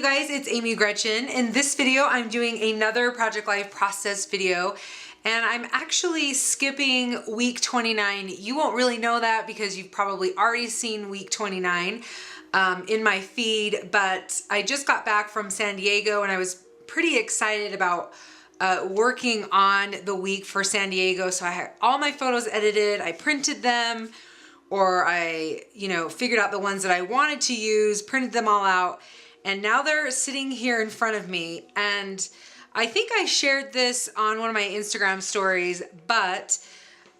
you guys, it's Amy Gretchen. In this video, I'm doing another Project Life process video, and I'm actually skipping week 29. You won't really know that because you've probably already seen week 29 in my feed, but I just got back from San Diego and I was pretty excited about working on the week for San Diego. So I had all my photos edited, I printed them, or I, figured out the ones that I wanted to use, printed them all out, and now they're sitting here in front of me. And I think I shared this on one of my Instagram stories, but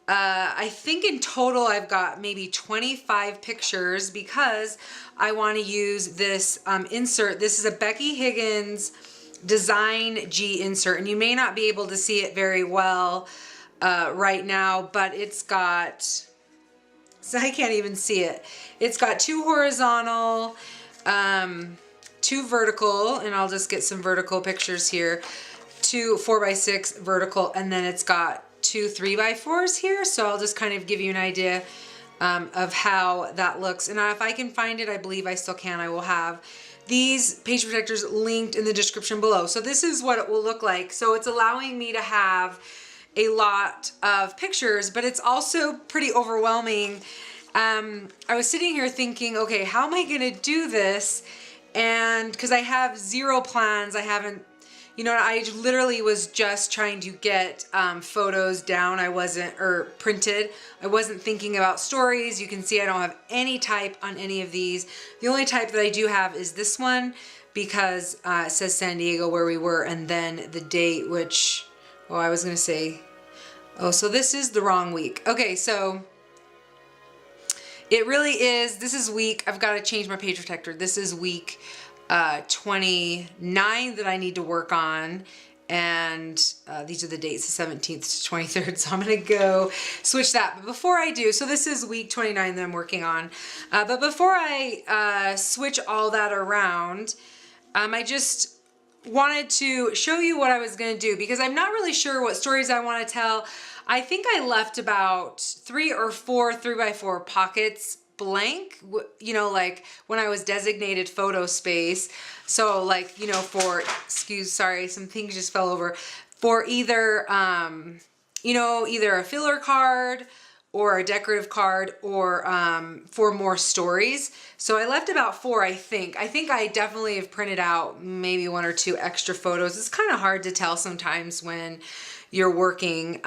I think in total I've got maybe 25 pictures because I want to use this insert. This is a Becky Higgins Design G insert, and you may not be able to see it very well right now, but it's got, so I can't even see it. It's got 2 horizontal, 2 vertical, and I'll just get some vertical pictures here, 2 4x6 vertical, and then it's got 2 3x4s here. So I'll just kind of give you an idea of how that looks. And if I can find it, I believe I still can, I will have these page protectors linked in the description below. So this is what it will look like. So it's allowing me to have a lot of pictures, but it's also pretty overwhelming. I was sitting here thinking, okay, how am I gonna do this? And because I have 0 plans, I haven't, I literally was just trying to get photos down. Or printed. I wasn't thinking about stories. You can see I don't have any type on any of these. The only type that I do have is this one because it says San Diego where we were, and then the date, which, I was gonna say, so this is the wrong week. Okay, so it really is, this is week, I've got to change my page protector. This is week 29 that I need to work on. And these are the dates, the 17th to 23rd. So I'm going to go switch that. But before I do, so this is week 29 that I'm working on. But before I switch all that around, I just wanted to show you what I was going to do because I'm not really sure what stories I want to tell. I think I left about 3 or 4 3x4 pockets blank, like when I was designated photo space. So like, for, sorry, some things just fell over, for either, either a filler card or a decorative card or for more stories. So I left about 4, I think. I think I definitely have printed out maybe 1 or 2 extra photos. It's kind of hard to tell sometimes when you're working.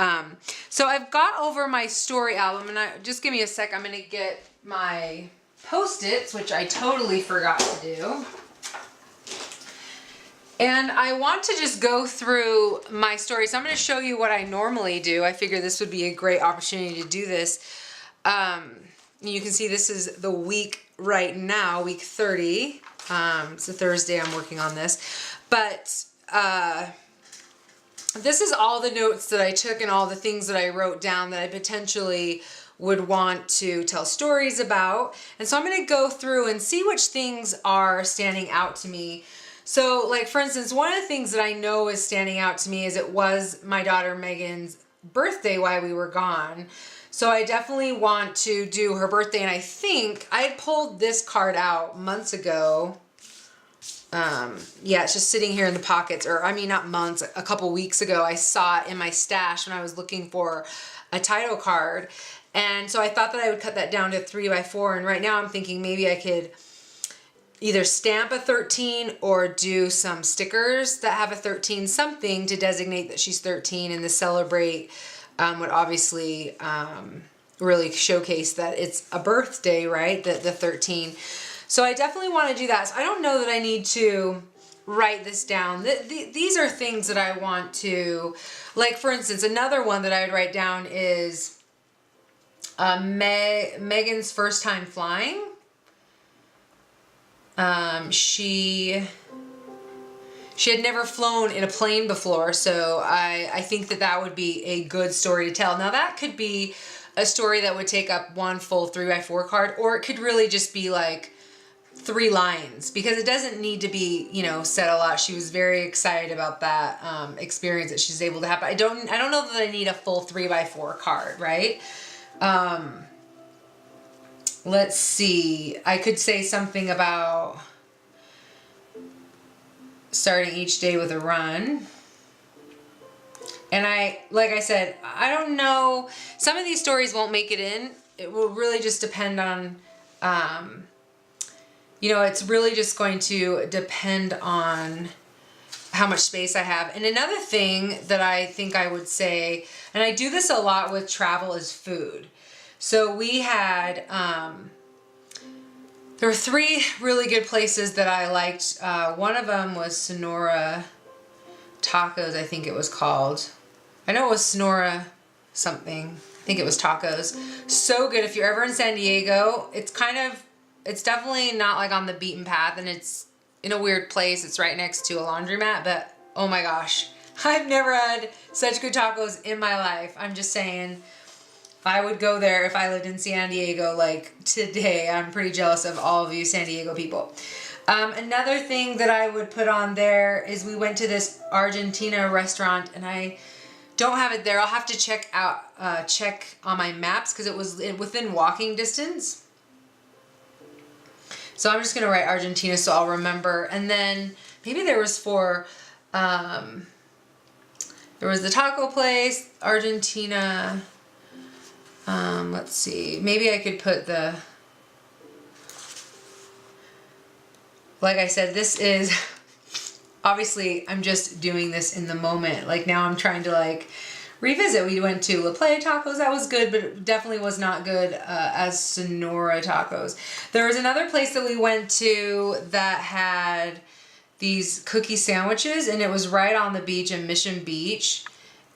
So I've got over my story album, and just give me a sec. I'm gonna get my Post-its, which I totally forgot to do. And I want to just go through my story. So I'm going to show you what I normally do. I figure this would be a great opportunity to do this. You can see this is the week right now, week 30. It's a Thursday I'm working on this. But this is all the notes that I took and all the things that I wrote down that I potentially would want to tell stories about. And so I'm going to go through and see which things are standing out to me. So like, for instance, one of the things that I know is standing out to me is it was my daughter Megan's birthday while we were gone. So I definitely want to do her birthday. And I think I had pulled this card out months ago. Yeah, it's just sitting here in the pockets, or I mean, not months, a couple weeks ago. I saw it in my stash when I was looking for a title card. And so I thought that I would cut that down to 3x4. And right now I'm thinking maybe I could either stamp a 13 or do some stickers that have a 13, something to designate that she's 13, and the celebrate would obviously really showcase that it's a birthday, right? The 13. So I definitely want to do that. So I don't know that I need to write this down. These are things that I want to, like for instance, another one that I would write down is Megan's first time flying. She had never flown in a plane before, so I think that would be a good story to tell. Now that could be a story that would take up 1 full 3x4 card, or it could really just be like 3 lines, because it doesn't need to be, said a lot. She was very excited about that experience that she's able to have. But I don't know that I need a full 3x4 card, right? Let's see. I could say something about starting each day with a run. And like I said, I don't know, some of these stories won't make it in. It will really just depend on, you know, it's really just going to depend on how much space I have. And another thing that I think I would say, and I do this a lot with travel, is food. So we had, there were 3 really good places that I liked. One of them was Sonora Tacos, I think it was called. I know it was Sonora something. I think it was tacos. So good. If you're ever in San Diego, it's definitely not like on the beaten path, and it's in a weird place. It's right next to a laundromat, but oh my gosh, I've never had such good tacos in my life. I'm just saying, I would go there if I lived in San Diego like today. I'm pretty jealous of all of you San Diego people. Another thing that I would put on there is we went to this Argentina restaurant, and I don't have it there. I'll have to check on my maps because it was within walking distance. So I'm just gonna write Argentina so I'll remember. And then maybe there was there was the taco place, Argentina. Let's see, maybe I could put like I said, this is, obviously I'm just doing this in the moment. Like now I'm trying to like revisit. We went to La Playa Tacos, that was good, but it definitely was not good as Sonora Tacos. There was another place that we went to that had these cookie sandwiches, and it was right on the beach in Mission Beach,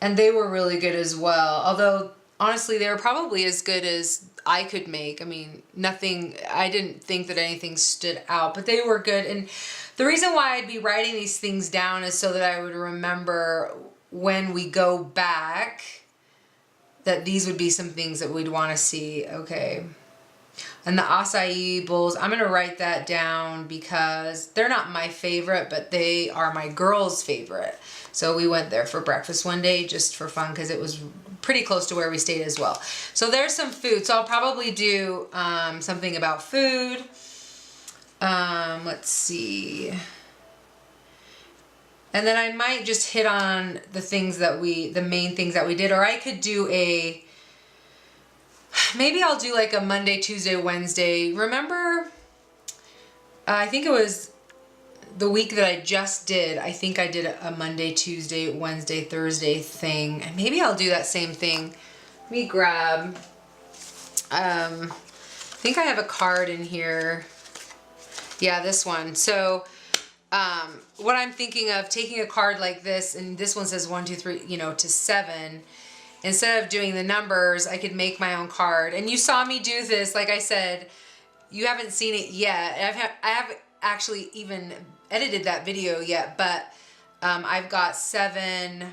and they were really good as well. Although honestly, they were probably as good as I could make. I mean, I didn't think that anything stood out, but they were good. And the reason why I'd be writing these things down is so that I would remember when we go back that these would be some things that we'd want to see. Okay. And the acai bowls, I'm going to write that down because they're not my favorite, but they are my girls' favorite. So we went there for breakfast one day just for fun because it was pretty close to where we stayed as well. So there's some food. So I'll probably do something about food. Let's see. And then I might just hit on the main things that we did, or I could do maybe I'll do like a Monday, Tuesday, Wednesday. Remember, I think it was the week that I just did. I think I did a Monday, Tuesday, Wednesday, Thursday thing. And maybe I'll do that same thing. Let me grab, I think I have a card in here. Yeah, this one. So what I'm thinking of, taking a card like this, and this one says 1, 2, 3, you know, to 7. Instead of doing the numbers, I could make my own card. And you saw me do this, like I said, you haven't seen it yet. I haven't actually even edited that video yet, but I've got 7.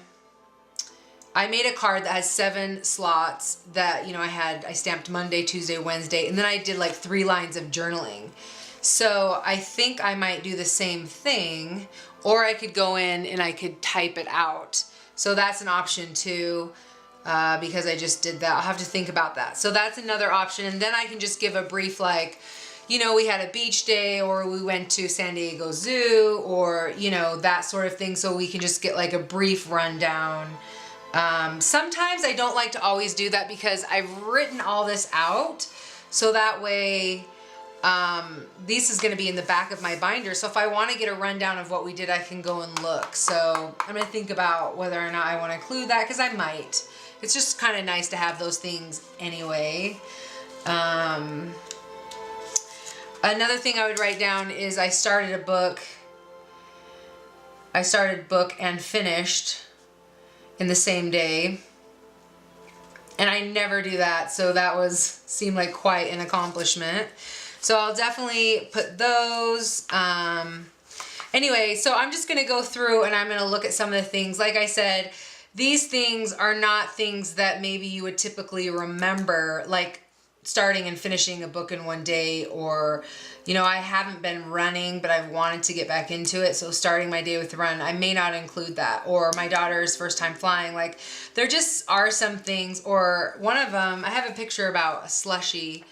I made a card that has 7 slots that, you know, I stamped Monday, Tuesday, Wednesday, and then I did like 3 lines of journaling. So I think I might do the same thing, or I could go in and I could type it out. So that's an option too. Because I just did that. I'll have to think about that. So that's another option. And then I can just give a brief, like, you know, we had a beach day, or we went to San Diego Zoo, or, you know, that sort of thing. So we can just get like a brief rundown. Sometimes I don't like to always do that because I've written all this out. So that way, this is going to be in the back of my binder. So if I want to get a rundown of what we did, I can go and look. So I'm going to think about whether or not I want to include that, because I might. It's just kind of nice to have those things anyway. Another thing I would write down is I started a book. I started book and finished in the same day. And I never do that, so that seemed like quite an accomplishment. So I'll definitely put those. Anyway, so I'm just gonna go through and I'm gonna look at some of the things. Like I said, these things are not things that maybe you would typically remember, like starting and finishing a book in one day, or, you know, I haven't been running, but I've wanted to get back into it. So starting my day with a run, I may not include that, or my daughter's first time flying. Like, there just are some things, or one of them, I have a picture about a slushie.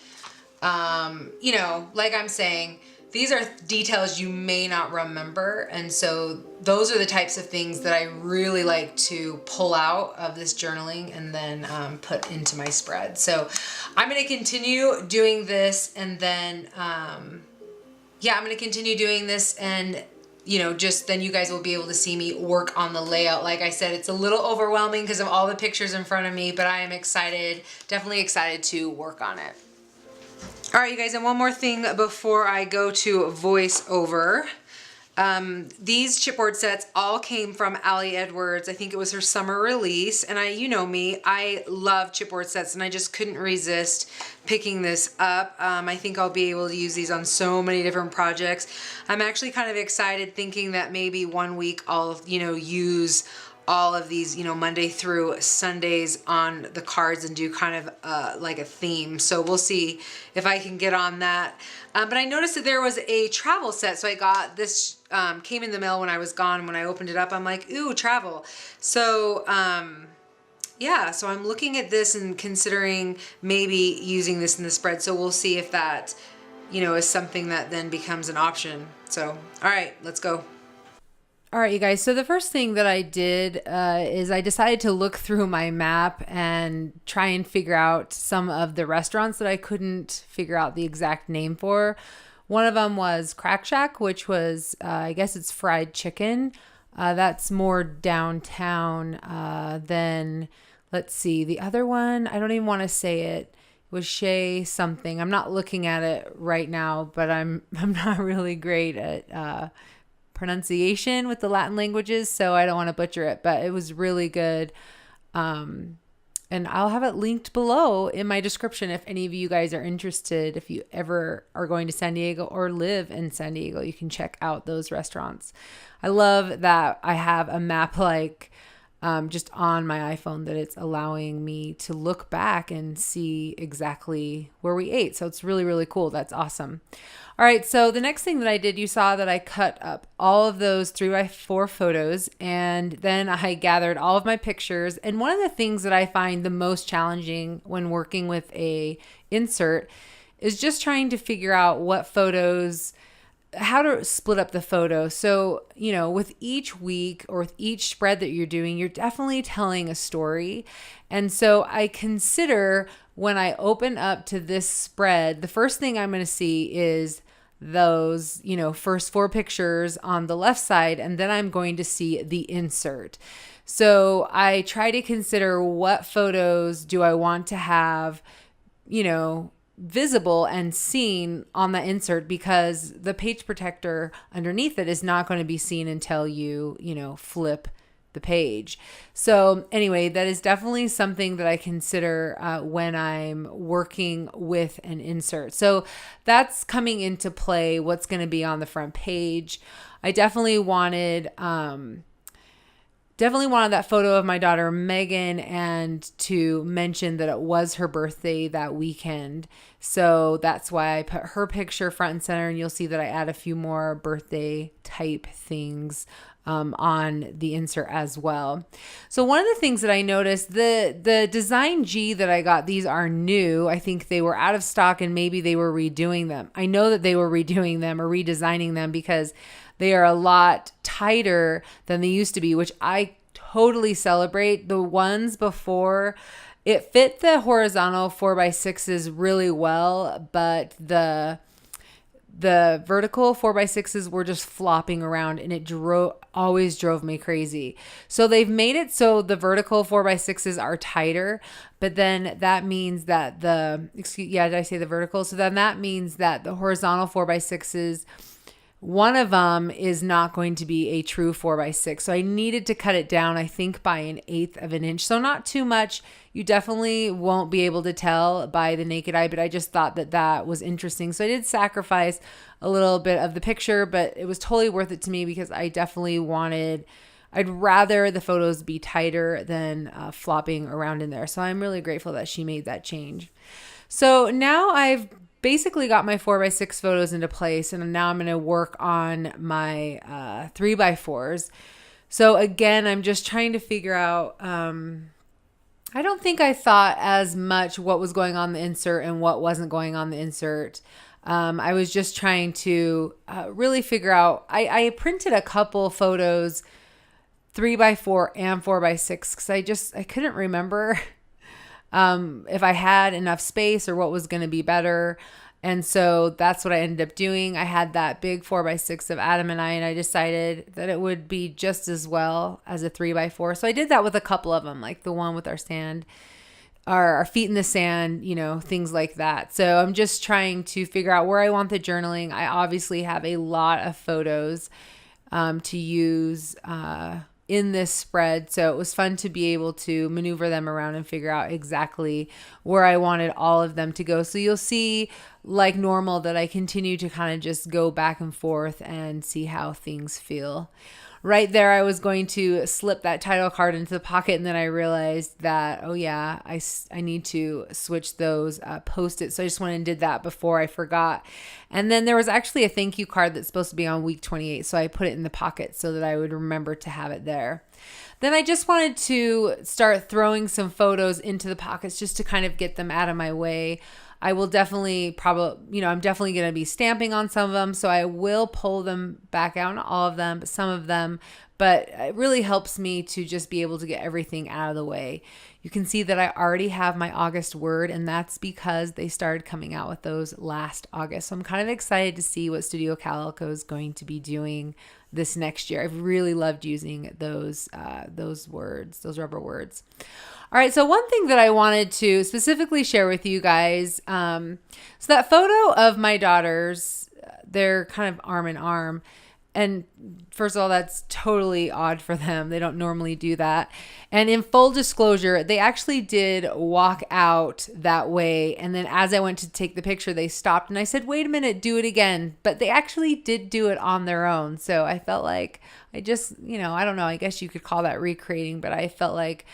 You know, like I'm saying, these are details you may not remember. And so those are the types of things that I really like to pull out of this journaling and then put into my spread. So I'm going to continue doing this, and then, yeah, I'm going to continue doing this, and just then you guys will be able to see me work on the layout. Like I said, it's a little overwhelming because of all the pictures in front of me, but I am excited, definitely excited to work on it. All right, you guys, and one more thing before I go to voiceover. These chipboard sets all came from Allie Edwards. I think it was her summer release, and you know me, I love chipboard sets, and I just couldn't resist picking this up. I think I'll be able to use these on so many different projects. I'm actually kind of excited, thinking that maybe one week I'll, use all of these, Monday through Sundays on the cards and do kind of like a theme. So we'll see if I can get on that. But I noticed that there was a travel set. So I got this, came in the mail when I was gone. When I opened it up, I'm like, ooh, travel. So yeah, so I'm looking at this and considering maybe using this in the spread. So we'll see if that, is something that then becomes an option. So, all right, let's go. All right, you guys. So the first thing that I did is I decided to look through my map and try and figure out some of the restaurants that I couldn't figure out the exact name for. One of them was Crack Shack, which was, I guess it's fried chicken. That's more downtown than, let's see, the other one, I don't even want to say it, was Shay something. I'm not looking at it right now, but I'm not really great at pronunciation with the Latin languages, so I don't want to butcher it, but it was really good. And I'll have it linked below in my description if any of you guys are interested. If you ever are going to San Diego or live in San Diego, you can check out those restaurants. I love that I have a map like just on my iPhone, that it's allowing me to look back and see exactly where we ate. So it's really, really cool. That's awesome. All right, so the next thing that I did, you saw that I cut up all of those 3x4 photos, and then I gathered all of my pictures. And one of the things that I find the most challenging when working with a insert is just trying to figure out what photos, how to split up the photo. So, with each week or with each spread that you're doing, you're definitely telling a story. And so I consider, when I open up to this spread, the first thing I'm going to see is those, first 4 pictures on the left side, and then I'm going to see the insert. So I try to consider, what photos do I want to have, visible and seen on the insert, because the page protector underneath it is not going to be seen until you, flip the page. So anyway, that is definitely something that I consider when I'm working with an insert. So that's coming into play, what's going to be on the front page. I definitely wanted that photo of my daughter Megan, and to mention that it was her birthday that weekend. So that's why I put her picture front and center, and you'll see that I add a few more birthday type things on the insert as well. So one of the things that I noticed, the Design G that I got, these are new. I think they were out of stock, and maybe they were redoing them. I know that they were redoing them or redesigning them, because they are a lot tighter than they used to be, which I totally celebrate. The ones before, it fit the horizontal 4x6s really well, but the vertical 4x6s were just flopping around, and it always drove me crazy. So they've made it so the vertical 4x6s are tighter, but then that means that did I say the vertical? So then that means that the horizontal 4x6s, one of them is not going to be a true 4x6. So I needed to cut it down, I think, by 1/8 of an inch. So not too much. You definitely won't be able to tell by the naked eye, but I just thought that that was interesting. So I did sacrifice a little bit of the picture, but it was totally worth it to me, because I definitely I'd rather the photos be tighter than flopping around in there. So I'm really grateful that she made that change. So now I've basically got my 4x6 photos into place, and now I'm going to work on my 3x4s. So again, I'm just trying to figure out, I don't think I thought as much what was going on the insert and what wasn't going on the insert I was just trying to really figure out, I printed a couple photos 3x4 and 4x6 because I couldn't remember if I had enough space or what was going to be better. And so that's what I ended up doing. I had that big 4x6 of Adam and I decided that it would be just as well as a 3x4. So I did that with a couple of them, like the one with our sand, our feet in the sand, things like that. So I'm just trying to figure out where I want the journaling. I obviously have a lot of photos to use in this spread. So it was fun to be able to maneuver them around and figure out exactly where I wanted all of them to go. So you'll see, like normal, that I continue to kind of just go back and forth and see how things feel. Right there, I was going to slip that title card into the pocket, and then I realized that, oh yeah, I need to switch those Post-its. So I just went and did that before I forgot. And then there was actually a thank you card that's supposed to be on week 28, so I put it in the pocket so that I would remember to have it there. Then I just wanted to start throwing some photos into the pockets just to kind of get them out of my way. I will definitely I'm definitely going to be stamping on some of them. So I will pull them back out, not all of them, but some of them. But it really helps me to just be able to get everything out of the way. You can see that I already have my August word, and that's because they started coming out with those last August. So I'm kind of excited to see what Studio Calico is going to be doing this next year. I've really loved using those words, those rubber words. All right, so one thing that I wanted to specifically share with you guys, so that photo of my daughters, they're kind of arm in arm. And first of all, that's totally odd for them. They don't normally do that. And in full disclosure, they actually did walk out that way. And then as I went to take the picture, they stopped and I said, wait a minute, do it again. But they actually did do it on their own. So I felt like I just, I don't know, I guess you could call that recreating, but I felt like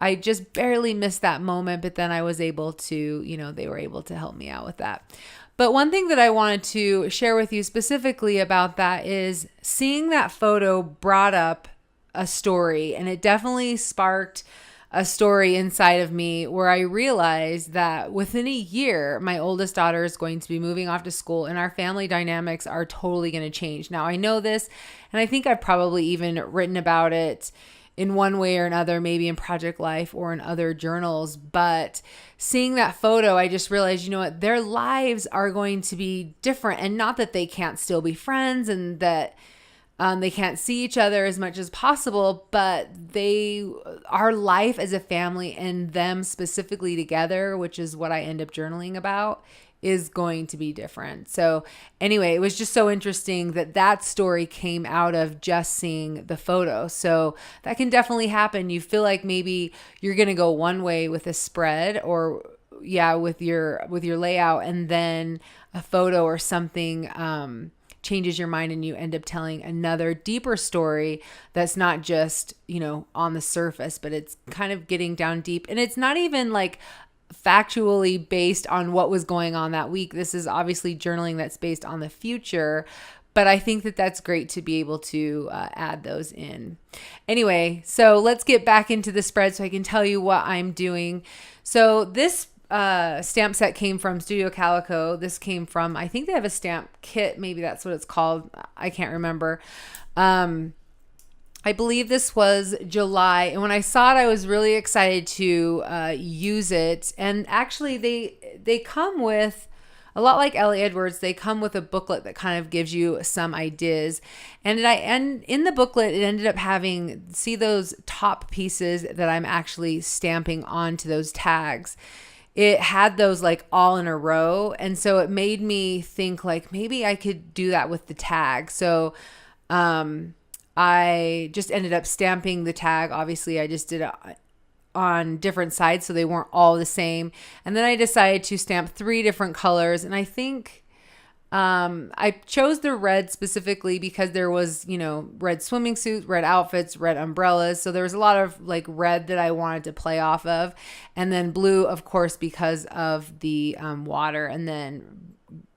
I just barely missed that moment, but then I was able to, they were able to help me out with that. But one thing that I wanted to share with you specifically about that is seeing that photo brought up a story, and it definitely sparked a story inside of me where I realized that within a year, my oldest daughter is going to be moving off to school and our family dynamics are totally going to change. Now I know this, and I think I've probably even written about it in one way or another, maybe in Project Life or in other journals. But seeing that photo, I just realized, their lives are going to be different. And not that they can't still be friends and that they can't see each other as much as possible, but our life as a family and them specifically together, which is what I end up journaling about, is going to be different. So anyway, it was just so interesting that story came out of just seeing the photo. So that can definitely happen. You feel like maybe you're going to go one way with a spread or with your layout, and then a photo or something changes your mind and you end up telling another deeper story that's not just, on the surface, but it's kind of getting down deep. And it's not even like factually based on what was going on that week. This is obviously journaling that's based on the future, but I think that that's great to be able to add those in. Anyway, so let's get back into the spread so I can tell you what I'm doing. So this stamp set came from Studio Calico. This came from, I think they have a stamp kit. Maybe that's what it's called. I can't remember. I believe this was July. And when I saw it, I was really excited to use it. And actually, they come with, a lot like Ellie Edwards, they come with a booklet that kind of gives you some ideas. And in the booklet, it ended up having, see those top pieces that I'm actually stamping onto those tags. It had those like all in a row. And so it made me think like maybe I could do that with the tag. So I just ended up stamping the tag. Obviously, I just did it on different sides so they weren't all the same. And then I decided to stamp 3 different colors. And I think I chose the red specifically because there was, red swimming suits, red outfits, red umbrellas. So there was a lot of like red that I wanted to play off of. And then blue, of course, because of the water. And then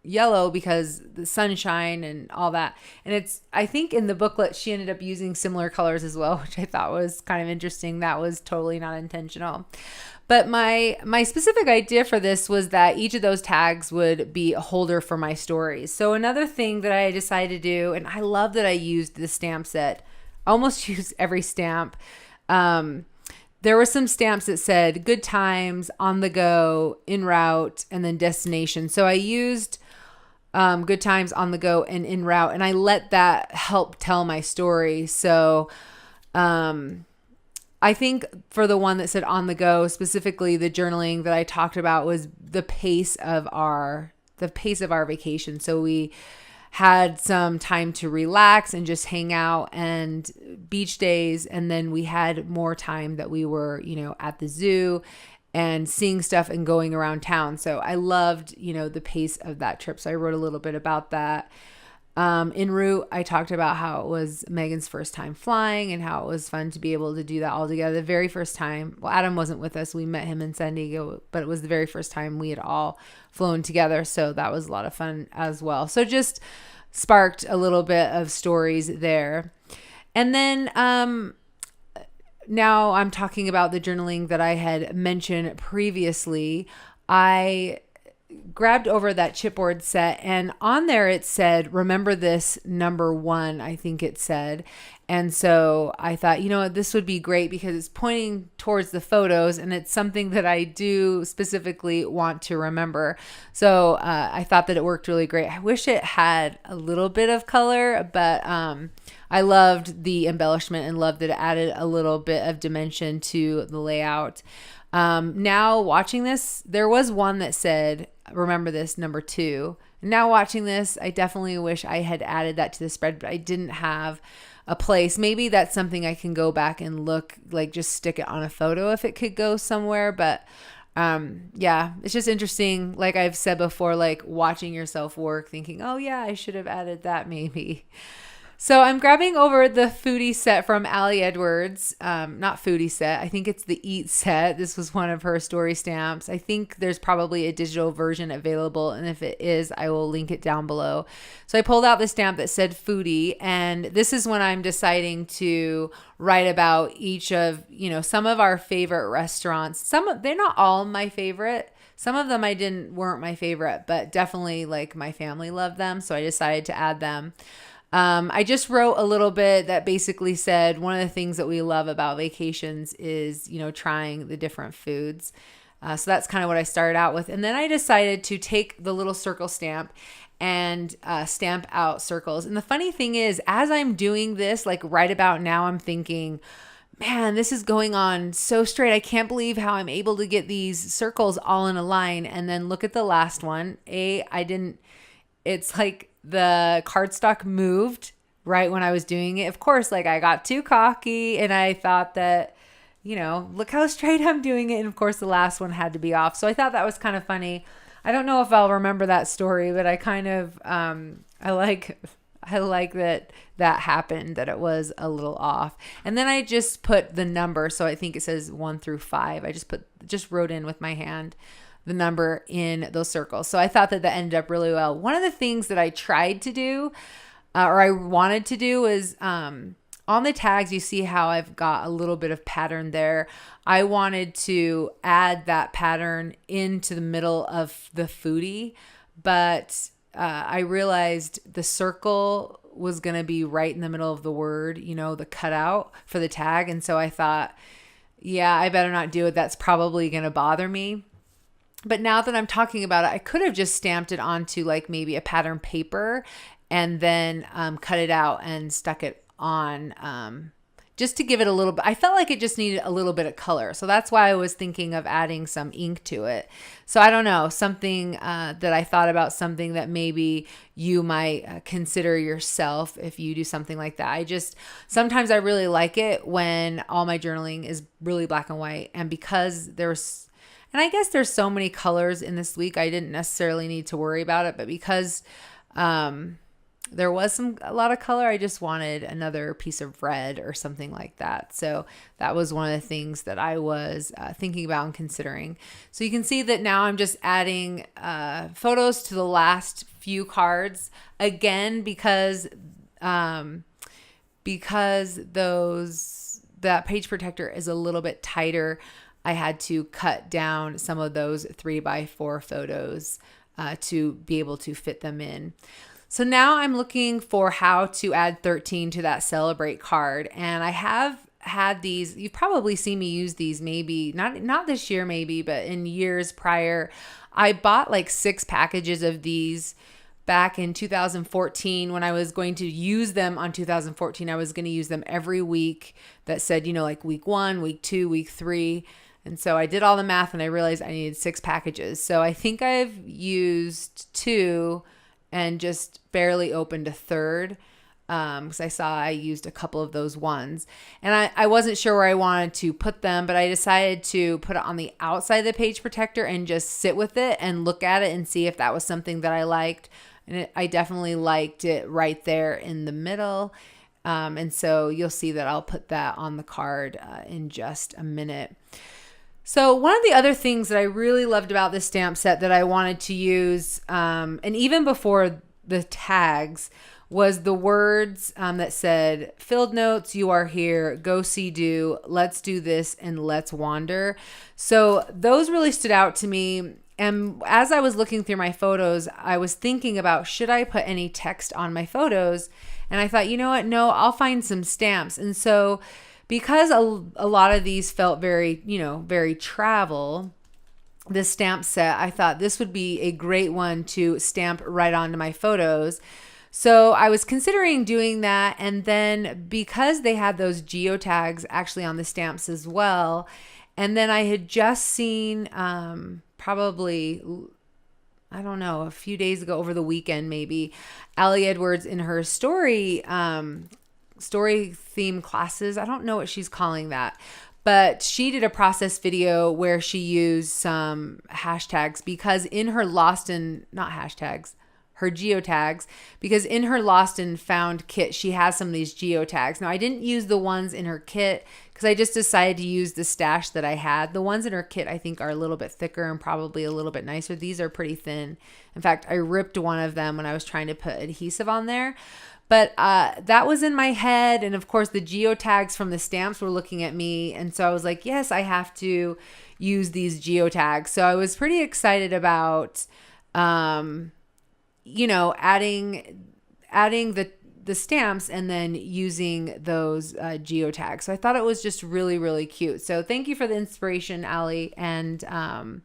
yellow because the sunshine and all that. And I think in the booklet, she ended up using similar colors as well, which I thought was kind of interesting. That was totally not intentional. But my specific idea for this was that each of those tags would be a holder for my stories. So another thing that I decided to do, and I love that I used the stamp set, almost used every stamp. There were some stamps that said good times, on the go, en route, and then destination. So I used good times, on the go, and en route, and I let that help tell my story. So I think for the one that said on the go, specifically the journaling that I talked about was the pace of our vacation. So we had some time to relax and just hang out and beach days. And then we had more time that we were, at the zoo and seeing stuff and going around town. So I loved, the pace of that trip. So I wrote a little bit about that. En route, I talked about how it was Megan's first time flying and how it was fun to be able to do that all together. The very first time, well, Adam wasn't with us. We met him in San Diego, but it was the very first time we had all flown together. So that was a lot of fun as well. So just sparked a little bit of stories there. And then, now I'm talking about the journaling that I had mentioned previously. I grabbed over that chipboard set, and on there it said, remember this number 1, I think it said. And so I thought, this would be great because it's pointing towards the photos and it's something that I do specifically want to remember. So I thought that it worked really great. I wish it had a little bit of color, but I loved the embellishment and loved that it added a little bit of dimension to the layout. Now watching this, there was one that said, remember this number 2. Now watching this, I definitely wish I had added that to the spread, but I didn't have a place. Maybe that's something I can go back and look, like just stick it on a photo if it could go somewhere. But yeah, it's just interesting. Like I've said before, like watching yourself work, thinking, oh yeah, I should have added that maybe. So I'm grabbing over the foodie set from Allie Edwards. Not foodie set. I think it's the eat set. This was one of her story stamps. I think there's probably a digital version available. And if it is, I will link it down below. So I pulled out the stamp that said foodie. And this is when I'm deciding to write about each of, some of our favorite restaurants. They're not all my favorite. Some of them weren't my favorite, but definitely like my family loved them. So I decided to add them. I just wrote a little bit that basically said one of the things that we love about vacations is, trying the different foods. So that's kind of what I started out with. And then I decided to take the little circle stamp and stamp out circles. And the funny thing is, as I'm doing this, like right about now, I'm thinking, man, this is going on so straight. I can't believe how I'm able to get these circles all in a line. And then look at the last one. It's like the cardstock moved right when I was doing it. Of course, like I got too cocky and I thought that, look how straight I'm doing it. And of course the last one had to be off. So I thought that was kind of funny. I don't know if I'll remember that story, but I kind of, I like that happened, that it was a little off. And then I just put the number. So I think it says 1 through 5. I just wrote in with my hand the number in those circles. So I thought that ended up really well. One of the things that I tried to do, or I wanted to do, is on the tags, you see how I've got a little bit of pattern there. I wanted to add that pattern into the middle of the foodie, but I realized the circle was going to be right in the middle of the word, the cutout for the tag. And so I thought, yeah, I better not do it. That's probably going to bother me. But now that I'm talking about it, I could have just stamped it onto like maybe a pattern paper and then cut it out and stuck it on just to give it a little bit. I felt like it just needed a little bit of color. So that's why I was thinking of adding some ink to it. So I don't know, something that I thought about, something that maybe you might consider yourself if you do something like that. Sometimes I really like it when all my journaling is really black and white. And because and I guess there's so many colors in this week, I didn't necessarily need to worry about it. But because there was a lot of color, I just wanted another piece of red or something like that. So that was one of the things that I was thinking about and considering. So you can see that now I'm just adding photos to the last few cards. Again, because that page protector is a little bit tighter, I had to cut down some of those 3x4 photos to be able to fit them in. So now I'm looking for how to add 13 to that Celebrate card. And I have had these, you've probably seen me use these, maybe not this year maybe, but in years prior. I bought like 6 packages of these back in 2014 when I was going to use them on 2014. I was going to use them every week that said, like week 1, week 2, week 3. And so I did all the math and I realized I needed 6 packages. So I think I've used 2 and just barely opened a third because I saw I used a couple of those ones. And I wasn't sure where I wanted to put them, but I decided to put it on the outside of the page protector and just sit with it and look at it and see if that was something that I liked. And I definitely liked it right there in the middle. And so you'll see that I'll put that on the card in just a minute. So one of the other things that I really loved about this stamp set that I wanted to use, and even before the tags, was the words that said, "Field notes, you are here, go see do, let's do this, and let's wander." So those really stood out to me. And as I was looking through my photos, I was thinking about, should I put any text on my photos? And I thought, you know what? No, I'll find some stamps. And so because a lot of these felt very, very travel, this stamp set, I thought this would be a great one to stamp right onto my photos. So I was considering doing that. And then because they had those geotags actually on the stamps as well, and then I had just seen probably, I don't know, a few days ago over the weekend maybe, Allie Edwards in her story theme classes, I don't know what she's calling that, but she did a process video where she used some hashtags because in her her geotags, because in her lost and found kit, she has some of these geotags. Now I didn't use the ones in her kit because I just decided to use the stash that I had. The ones in her kit I think are a little bit thicker and probably a little bit nicer. These are pretty thin. In fact, I ripped one of them when I was trying to put adhesive on there. But that was in my head. And of course, the geotags from the stamps were looking at me. And so I was like, yes, I have to use these geotags. So I was pretty excited about, adding the stamps and then using those geotags. So I thought it was just really, really cute. So thank you for the inspiration, Allie. And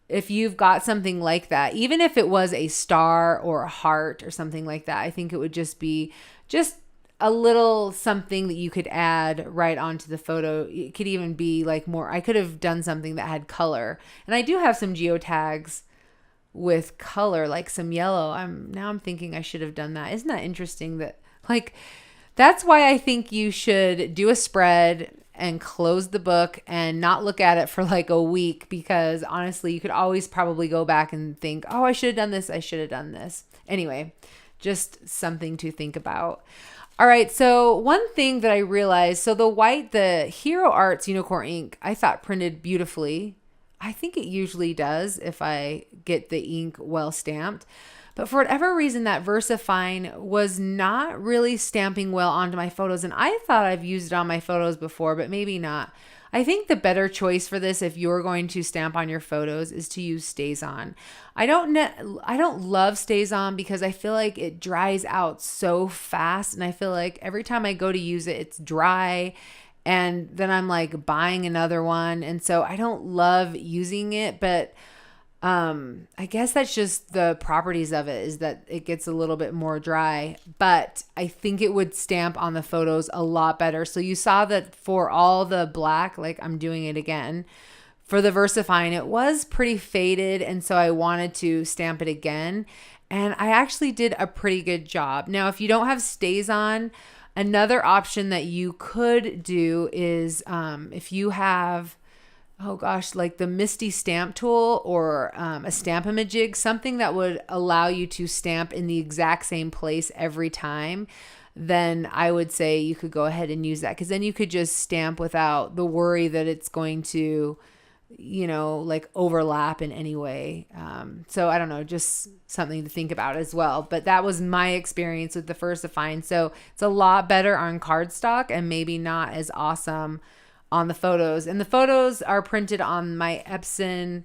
if you've got something like that, even if it was a star or a heart or something like that, I think it would just be just a little something that you could add right onto the photo. It could even be like more, I could have done something that had color. And I do have some geotags with color, like some yellow. I'm thinking I should have done that. Isn't that interesting that that's why I think you should do a spread and close the book and not look at it for like a week, because honestly, you could always probably go back and think, oh, I should have done this. I should have done this. Anyway, just something to think about. All right. So one thing that I realized, so the Hero Arts Unicorn ink, I thought printed beautifully. I think it usually does if I get the ink well stamped. But for whatever reason, that VersaFine was not really stamping well onto my photos. And I thought I've used it on my photos before, but maybe not. I think the better choice for this, if you're going to stamp on your photos, is to use StazOn. I don't love StazOn because I feel like it dries out so fast. And I feel like every time I go to use it, it's dry. And then I'm like buying another one. And so I don't love using it, but I guess that's just the properties of it, is that it gets a little bit more dry, but I think it would stamp on the photos a lot better. So you saw that for all the black, like I'm doing it again, for the VersaFine, it was pretty faded. And so I wanted to stamp it again. And I actually did a pretty good job. Now, if you don't have StazOn, another option that you could do is if you have, like the Misty stamp tool or a Stamp-A-Majig, something that would allow you to stamp in the exact same place every time, then I would say you could go ahead and use that, because then you could just stamp without the worry that it's going to, like overlap in any way. So I don't know, just something to think about as well. But that was my experience with the VersaFine. So it's a lot better on cardstock and maybe not as awesome on the photos. And the photos are printed on my Epson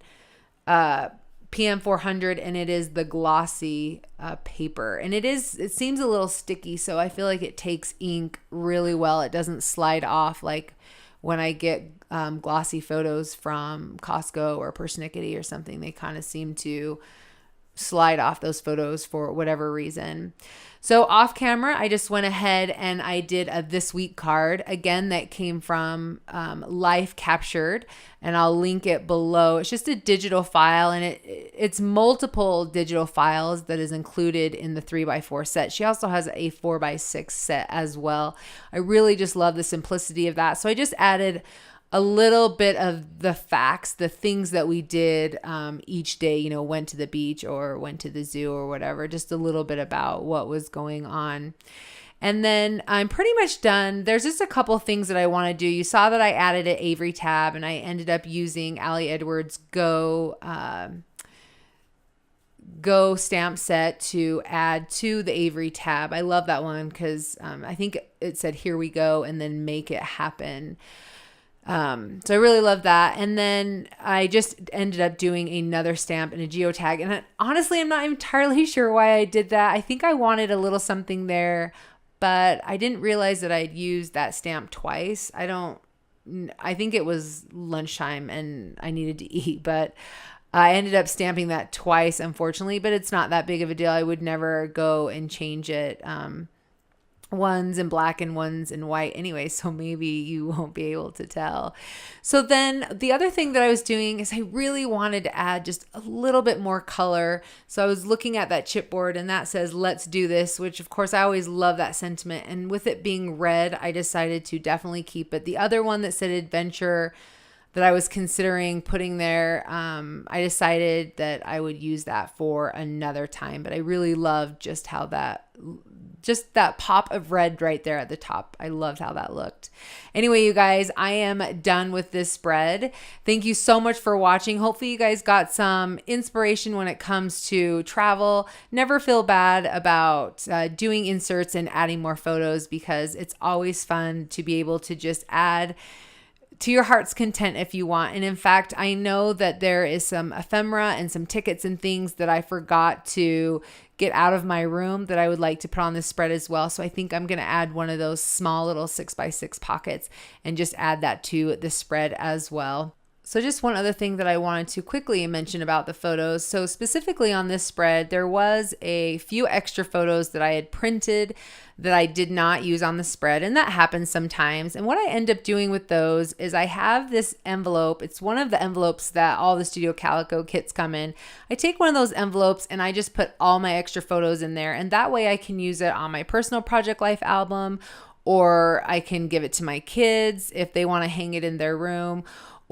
PM400, and it is the glossy paper. And it seems a little sticky, so I feel like it takes ink really well. It doesn't slide off like when I get glossy photos from Costco or Persnickety or something. They kind of seem to slide off those photos for whatever reason. So off camera, I just went ahead and I did a this week card. Again, that came from Life Captured, and I'll link it below. It's just a digital file, and it's multiple digital files that is included in the 3x4 set. She also has a 4x6 set as well. I really just love the simplicity of that. So I just added a little bit of the facts, the things that we did each day, you know, went to the beach or went to the zoo or whatever, just a little bit about what was going on. And then I'm pretty much done. There's just a couple things that I want to do. You saw that I added an Avery tab, and I ended up using Ali Edwards' Go stamp set to add to the Avery tab. I love that one because I think it said, "Here we go," and then make it happen. So I really love that. And then I just ended up doing another stamp and a geotag. And honestly, I'm not entirely sure why I did that. I think I wanted a little something there, but I didn't realize that I'd used that stamp twice. I think it was lunchtime and I needed to eat, but I ended up stamping that twice, unfortunately, but it's not that big of a deal. I would never go and change it. One's in black and one's in white anyway, so maybe you won't be able to tell. So then the other thing that I was doing is I really wanted to add just a little bit more color. So I was looking at that chipboard, and that says, "Let's do this," which of course I always love that sentiment. And with it being red, I decided to definitely keep it. The other one that said adventure that I was considering putting there, I decided that I would use that for another time. But I really loved just how just that pop of red right there at the top. I loved how that looked. Anyway, you guys, I am done with this spread. Thank you so much for watching. Hopefully you guys got some inspiration when it comes to travel. Never feel bad about doing inserts and adding more photos, because it's always fun to be able to just add to your heart's content if you want. And in fact, I know that there is some ephemera and some tickets and things that I forgot to get out of my room that I would like to put on this spread as well. So I think I'm going to add one of those small little 6x6 pockets and just add that to the spread as well. So just one other thing that I wanted to quickly mention about the photos. So specifically on this spread, there was a few extra photos that I had printed that I did not use on the spread, and that happens sometimes. And what I end up doing with those is I have this envelope. It's one of the envelopes that all the Studio Calico kits come in. I take one of those envelopes and I just put all my extra photos in there, and that way I can use it on my personal Project Life album, or I can give it to my kids if they want to hang it in their room.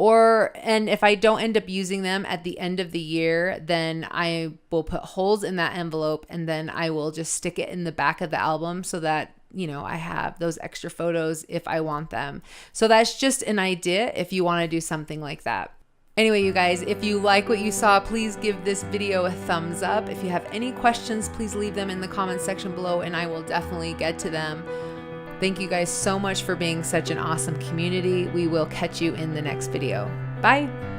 And if I don't end up using them at the end of the year, then I will put holes in that envelope, and then I will just stick it in the back of the album so that, you know, I have those extra photos if I want them. So that's just an idea if you want to do something like that. Anyway, you guys, if you like what you saw, please give this video a thumbs up. If you have any questions, please leave them in the comments section below, and I will definitely get to them. Thank you guys so much for being such an awesome community. We will catch you in the next video. Bye.